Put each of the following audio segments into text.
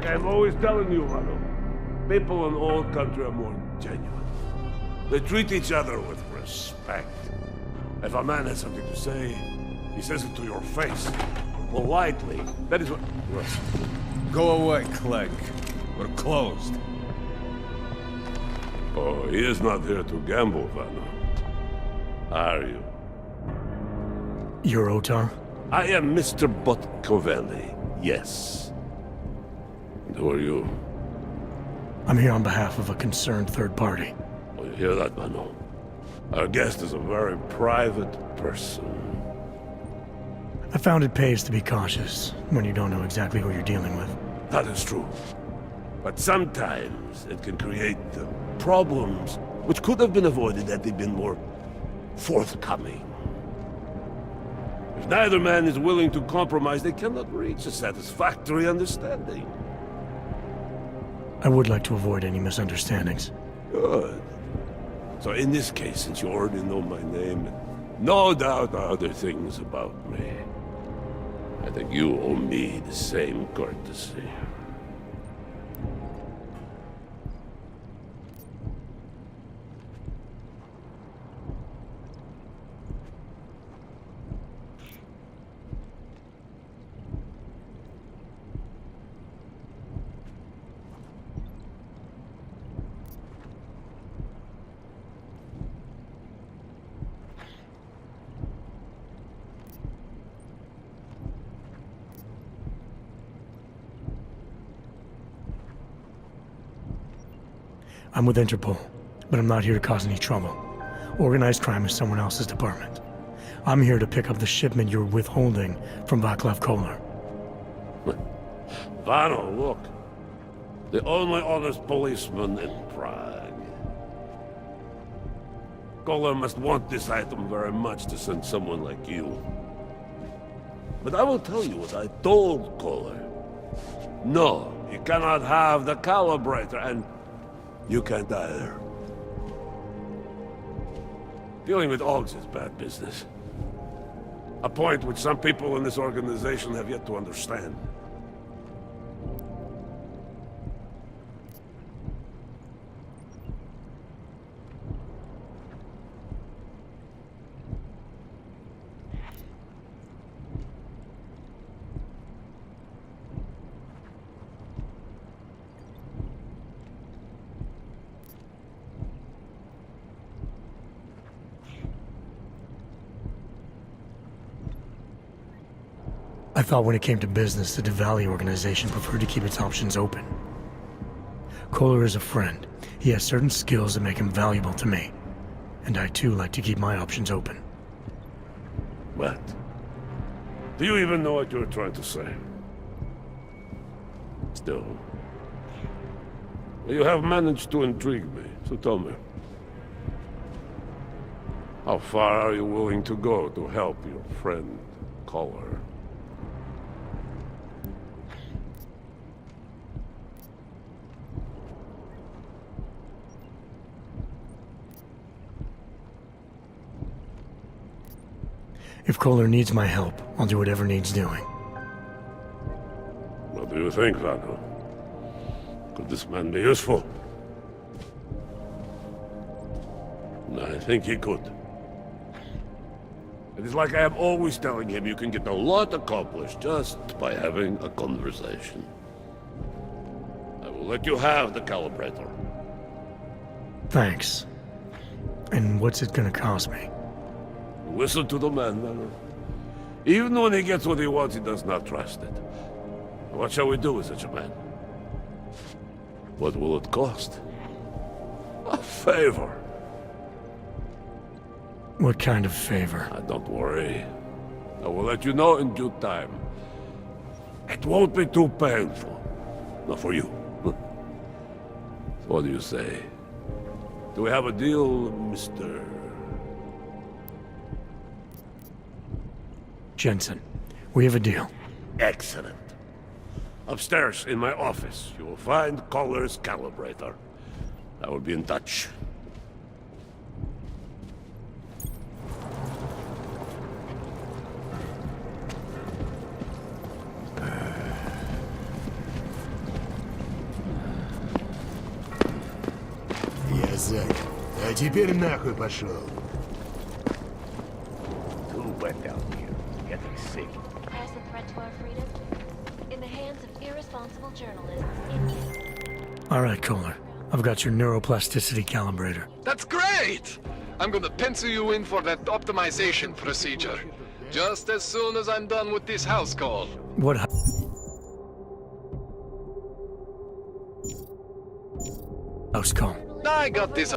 I'm always telling you, Rado, people in all country are more genuine. They treat each other with respect. If a man has something to say, he says it to your face. Politely. That is what... Russ. Go away, Clegg. We're closed. Oh, he is not here to gamble, Vano. Are you? You're Otar? I am Mr. Botkovelli, yes. And who are you? I'm here on behalf of a concerned third party. Oh, you hear that, Vano? Our guest is a very private person. I found it pays to be cautious when you don't know exactly who you're dealing with. That is true. But sometimes it can create problems which could have been avoided had they been more forthcoming. If neither man is willing to compromise, they cannot reach a satisfactory understanding. I would like to avoid any misunderstandings. Good. So in this case, since you already know my name, and no doubt other things about me, I think you owe me the same courtesy. I'm with Interpol, but I'm not here to cause any trouble. Organized crime is someone else's department. I'm here to pick up the shipment you're withholding from Vaclav Kolar. Vano, look. The only honest policeman in Prague. Kolar must want this item very much to send someone like you. But I will tell you what I told Kolar. No, you cannot have the calibrator, and you can't either. Dealing with Augs is bad business. A point which some people in this organization have yet to understand. I thought when it came to business, the Diwali organization preferred to keep its options open. Kolar is a friend. He has certain skills that make him valuable to me. And I too like to keep my options open. What? Do you even know what you're trying to say? Still. You have managed to intrigue me, so tell me. How far are you willing to go to help your friend, Kolar? If Kolar needs my help, I'll do whatever needs doing. What do you think, Vano? Could this man be useful? I think he could. It is like I am always telling him, you can get a lot accomplished just by having a conversation. I will let you have the calibrator. Thanks. And what's it gonna cost me? Listen to the man, Vano. Even when he gets what he wants, he does not trust it. What shall we do with such a man? What will it cost? A favor. What kind of favor? Don't worry. I will let you know in due time. It won't be too painful. Not for you. What do you say? Do we have a deal, Mr. Jensen, we have a deal. Excellent. Upstairs in my office, you will find Kolar's calibrator. I will be in touch. теперь нахуй пошел. Too wet down here. Getting sick. As a threat to our freedom? In the hands of irresponsible journalists, India. All right, Kohler. I've got your neuroplasticity calibrator. That's great! I'm gonna pencil you in for that optimization procedure. Just as soon as I'm done with this house call. What house call? I got this.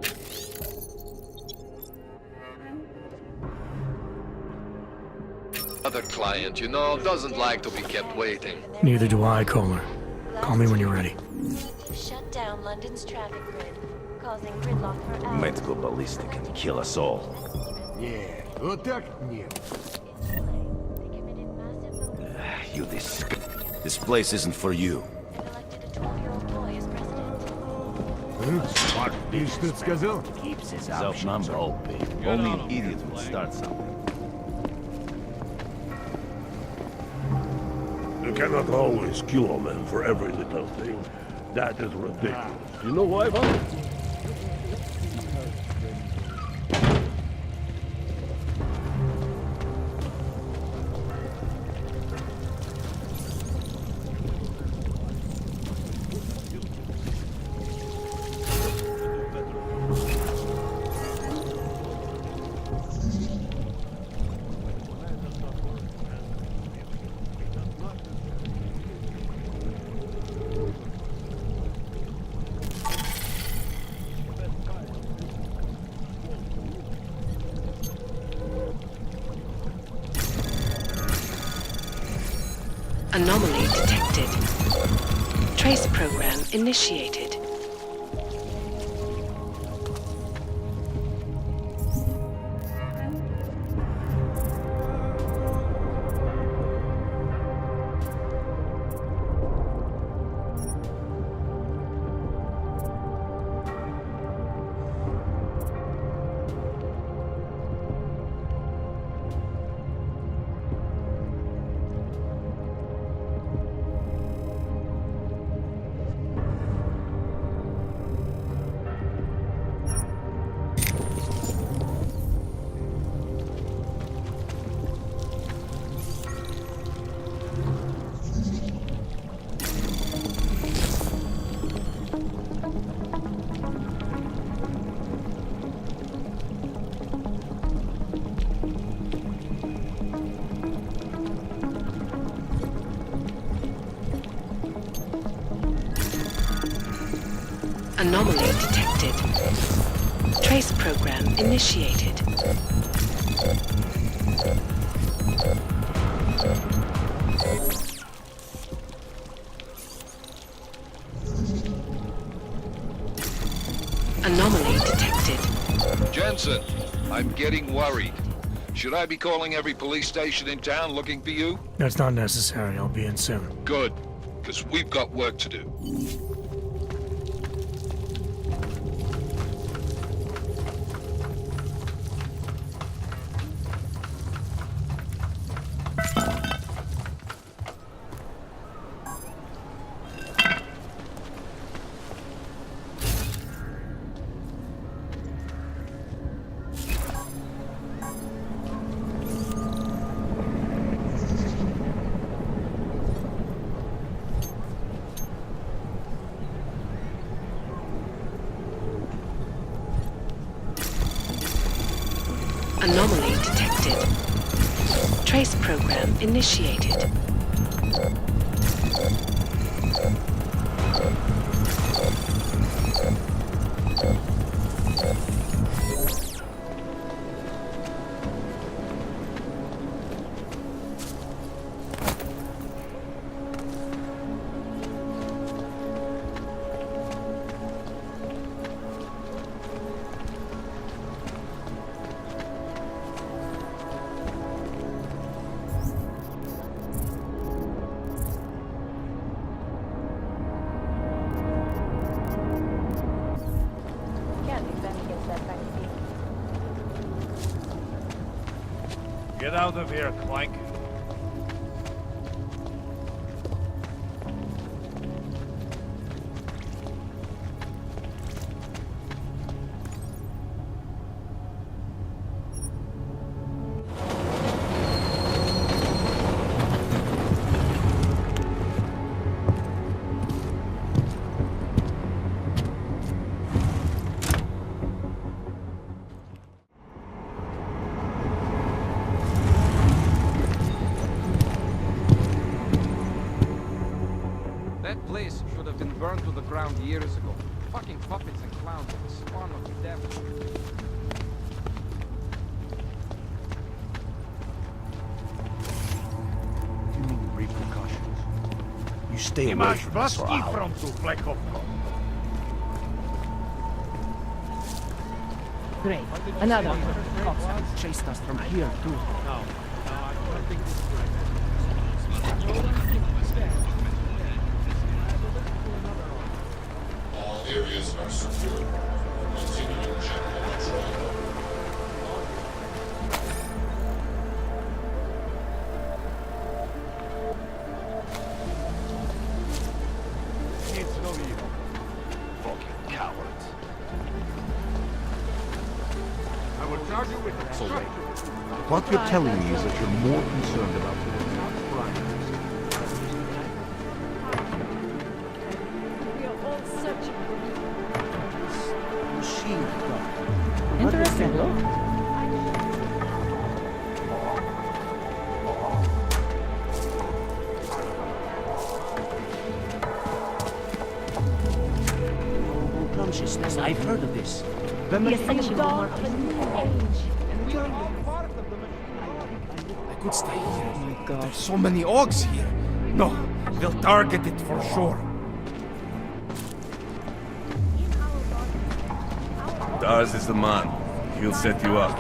Other client, you know, doesn't like to be kept waiting. Neither do I, Kohler. Call me when you're ready. Shut down London's traffic grid, causing gridlock for hours. Might go ballistic and kill us all. Нет, вот так нет. They committed massive You This place isn't for you. and elected a 12-year-old boy as president. Ты что-то сказал? Keeps his options open. Only an idiot would start something. You cannot always kill a man for every little thing. That is ridiculous. You know why, Van? Anomaly detected. Trace program initiated. Anomaly detected. Trace program initiated. Anomaly detected. Jensen, I'm getting worried. Should I be calling every police station in town looking for you? That's not necessary. I'll be in soon. Good, because we've got work to do. Anomaly detected. Trace program initiated. Get out of here, Clank. burned to the ground years ago. Fucking puppets and clowns are the spawn of the devil. You mean repercussions? You stay away from this or I'll... Great. Another one chased us from here, too. All areas are secure. Continue general control. It's no evil. Fucking cowards. I will charge you with So wait. obstruction. What you're telling me is that you're more concerned about the We are all searching. machine. Interesting, look. Consciousness, I've heard of this. The essential dawn of a new age. And we are all part of the machine. I could stay here. Oh my god. There's so many orcs here. No, they'll target it for sure. Dars is the man. He'll set you up.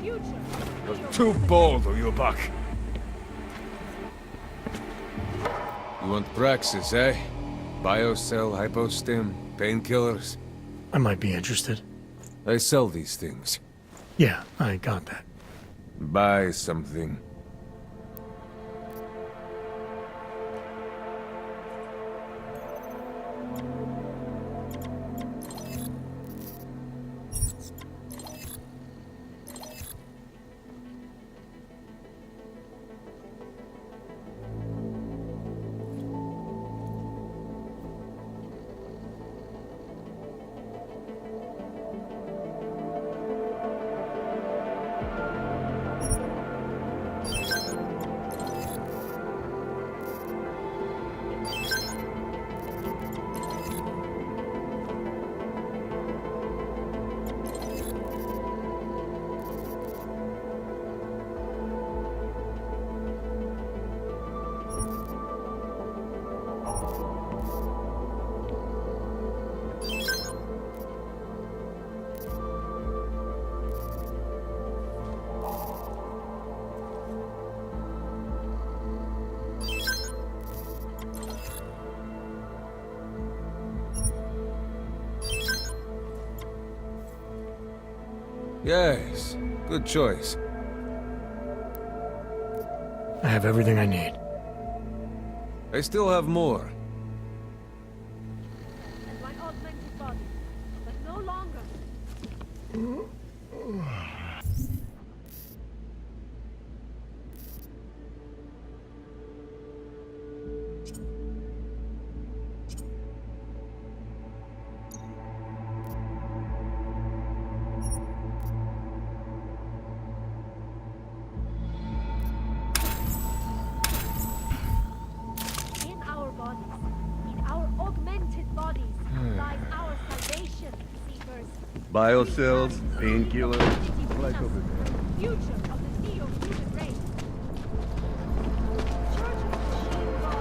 You're too bold, or you're back. You want Praxis, eh? Biocell, hypostim, painkillers. I might be interested. I sell these things. Yeah, I got that. Buy something. Yes, good choice. I have everything I need. I still have more. And my augmented body, but no longer. In our bodies, in our augmented bodies, lies our salvation, seekers. Biocells, painkillers. Future of the neo-human race. Church of Machine God.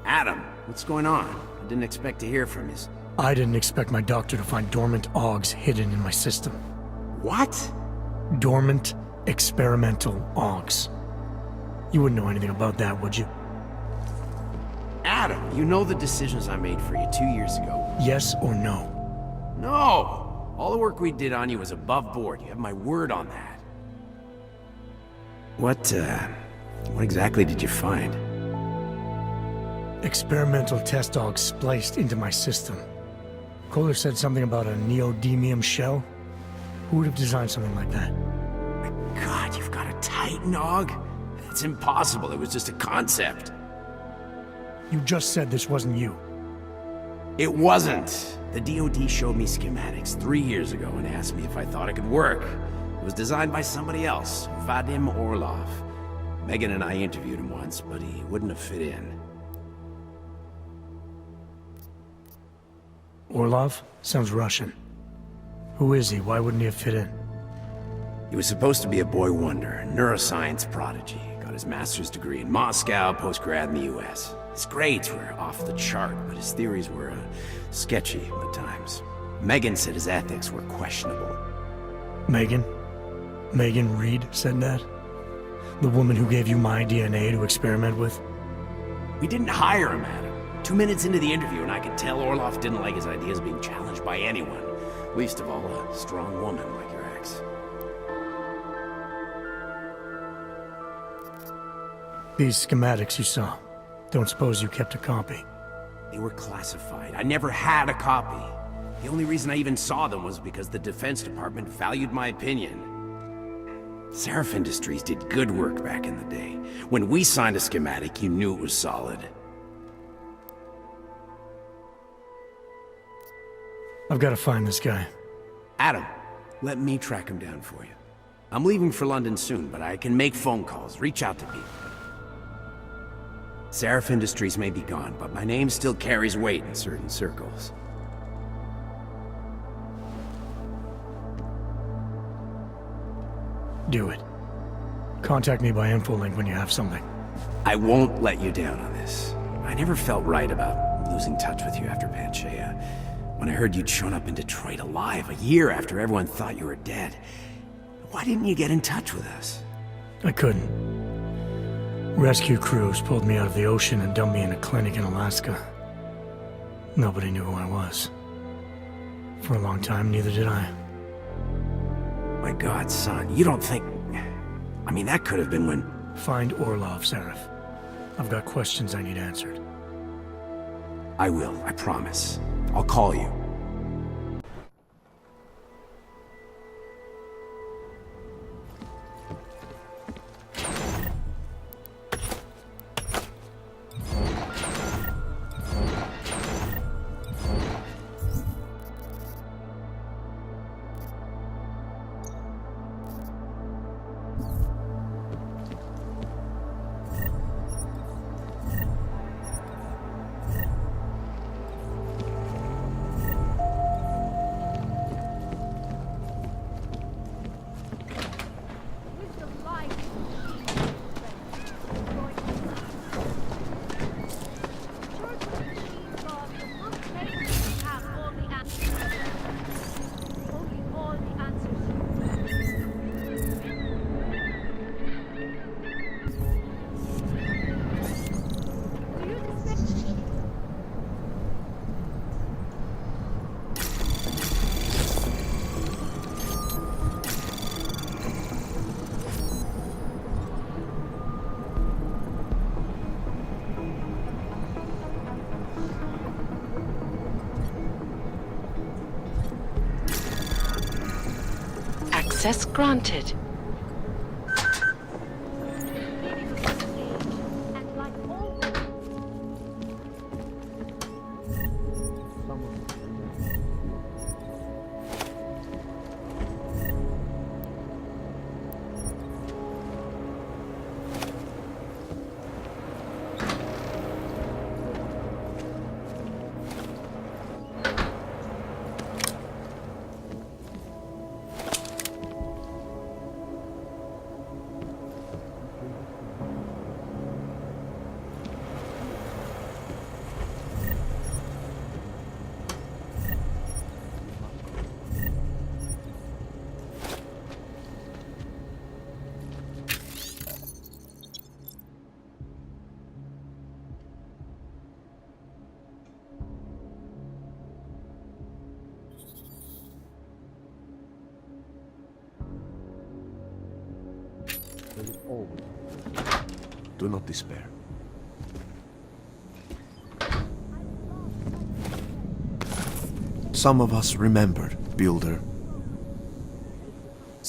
Adam, what's going on? I didn't expect to hear from you. I didn't expect my doctor to find dormant augs hidden in my system. What? Dormant, experimental augs. You wouldn't know anything about that, would you? Adam, you know the decisions I made for you 2 years ago. Yes or no? No! All the work we did on you was above board. You have my word on that. What exactly did you find? Experimental test augs spliced into my system. Kohler said something about a neodymium shell. Who would have designed something like that? God, you've got a Titan Og? It's impossible. It was just a concept. You just said this wasn't you. It wasn't. The DoD showed me schematics 3 years ago and asked me if I thought it could work. It was designed by somebody else, Vadim Orlov. Megan and I interviewed him once, but he wouldn't have fit in. Orlov? Sounds Russian. Who is he? Why wouldn't he have fit in? He was supposed to be a boy wonder, neuroscience prodigy. Got his master's degree in Moscow, post-grad in the US. His grades were off the chart, but his theories were sketchy at times. Megan said his ethics were questionable. Megan? Megan Reed said that? The woman who gave you my DNA to experiment with? We didn't hire him, Adam. 2 minutes into the interview, and I could tell Orlov didn't like his ideas being challenged by anyone. Least of all, a strong woman like your ex. These schematics you saw. Don't suppose you kept a copy? They were classified. I never had a copy. The only reason I even saw them was because the Defense Department valued my opinion. Seraph Industries did good work back in the day. When we signed a schematic, you knew it was solid. I've got to find this guy. Adam, let me track him down for you. I'm leaving for London soon, but I can make phone calls, reach out to people. Seraph Industries may be gone, but my name still carries weight in certain circles. Do it. Contact me by infolink when you have something. I won't let you down on this. I never felt right about losing touch with you after Panchea. When I heard you'd shown up in Detroit alive a year after everyone thought you were dead. Why didn't you get in touch with us? I couldn't. Rescue crews pulled me out of the ocean and dumped me in a clinic in Alaska. Nobody knew who I was. For a long time, neither did I. My God, son, you don't think... I mean, that could have been when... Find Orlov, Seraph. I've got questions I need answered. I will, I promise. I'll call you. Access granted. Do not despair. Some of us remembered, Builder.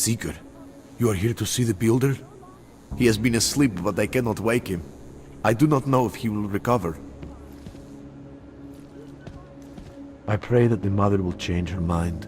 Seeker, you are here to see the Builder? He has been asleep, but I cannot wake him. I do not know if he will recover. I pray that the mother will change her mind.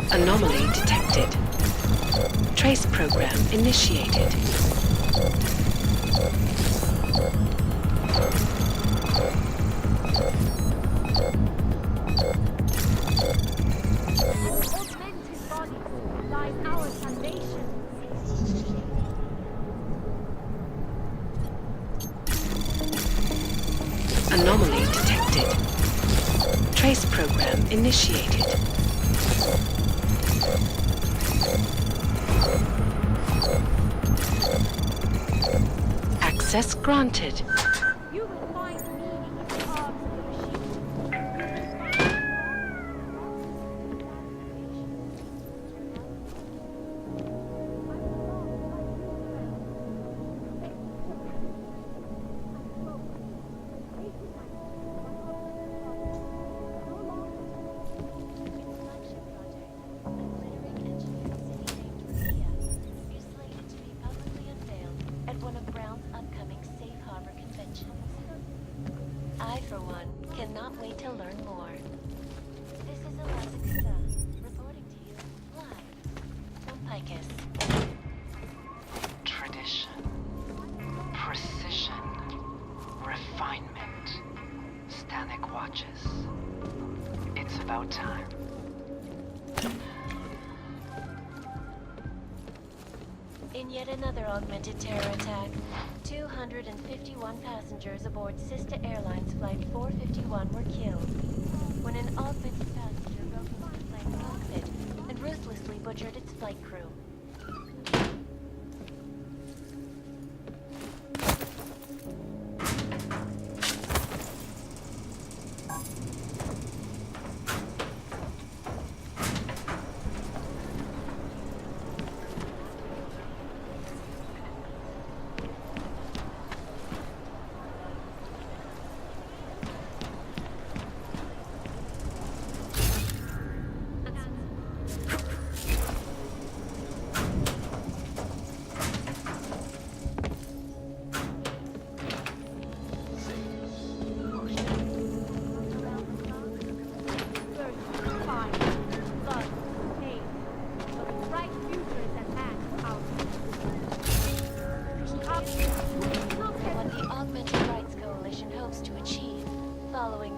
Anomaly detected. Trace program initiated. Augmented bodies lies our salvation. Anomaly detected. Trace program initiated. Access granted. You will find meaning in the arms of the machine. I, for one, cannot wait to learn more. This is Eliza, reporting to you live from Picus. Tradition, precision, refinement. Stanek watches. It's about time. In yet another augmented terror attack, 251 passengers aboard Sista Airlines Flight 451 were killed when an augmented passenger broke into the plane's cockpit and ruthlessly butchered its flight crew.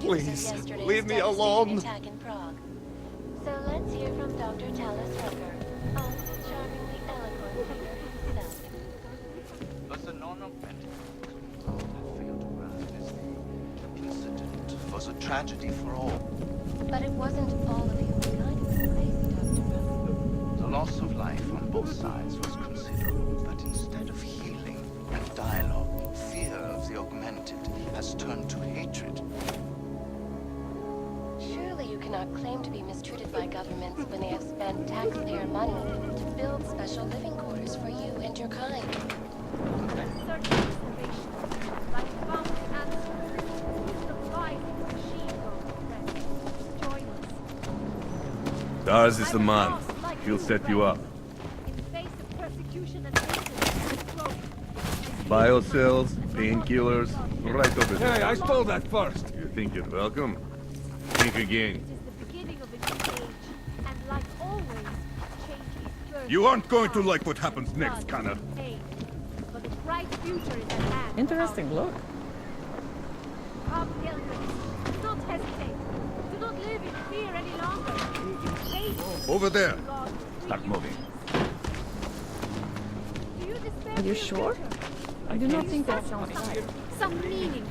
Please, leave me alone. Attack in Prague. So let's hear from Dr. Talis Rucker, our charmingly eloquent leader himself. But the non-authentic failed to grasp this. The incident was a tragedy for all. But it wasn't all of humankind who was crazy, Dr. Rucker. The loss of life on both sides was considerable, but instead of healing and dialogue, fear of the augmented has turned to hatred. Surely you cannot claim to be mistreated by governments when they have spent taxpayer money to build special living quarters for you and your kind. Dars is the man. He'll set you up. Biocells, painkillers, right over there. Hey, I stole that first. You think you're welcome? Think again. You aren't going to like what happens next, Connor. Interesting look. Come, pilgrims. Do not hesitate. Do not live in fear any longer. Over there. Start moving. Are you sure? I do not think that sounds right. Some meaning.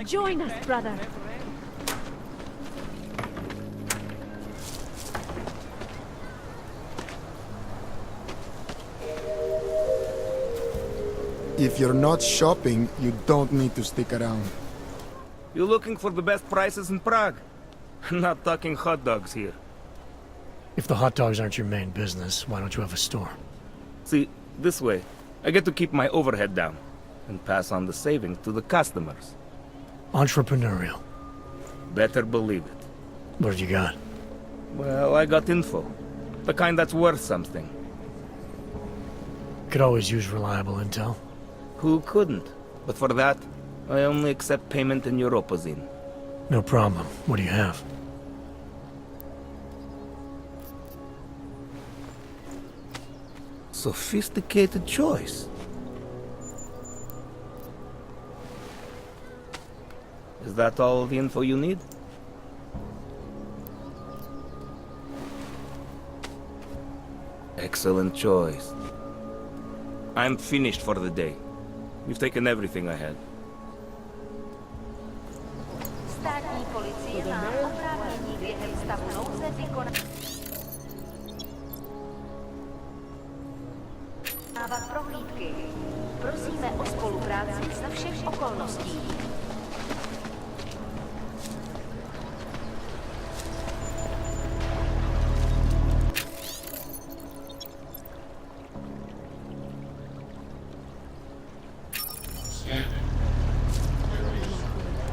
Join us, brother. If you're not shopping, you don't need to stick around. You looking for the best prices in Prague? Not talking hot dogs here. If the hot dogs aren't your main business, why don't you have a store? See, this way, I get to keep my overhead down and pass on the savings to the customers. Entrepreneurial. Better believe it. What you got? Well, I got info. The kind that's worth something. Could always use reliable intel. Who couldn't? But for that, I only accept payment in Europozine. No problem. What do you have? Sophisticated choice. Is that all the info you need? Excellent choice. I'm finished for the day. You've taken everything I had. Státní policie má oprávnění během stavu nouze vykonávat prohlídky. Prosíme o spolupráci za všech okolností.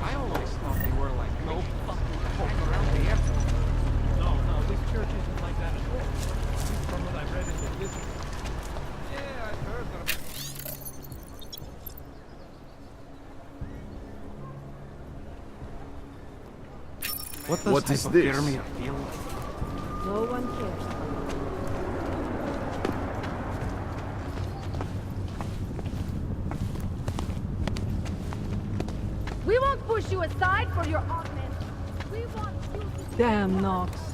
I always thought they were like no fucking folk around the airport. No, this church isn't like that at all. At least from what I've read in the history. Yeah, I've heard that. What is this? Hypothermia feel like? No one cares. We won't push you aside for your augment. We want you to... Damn, Knox.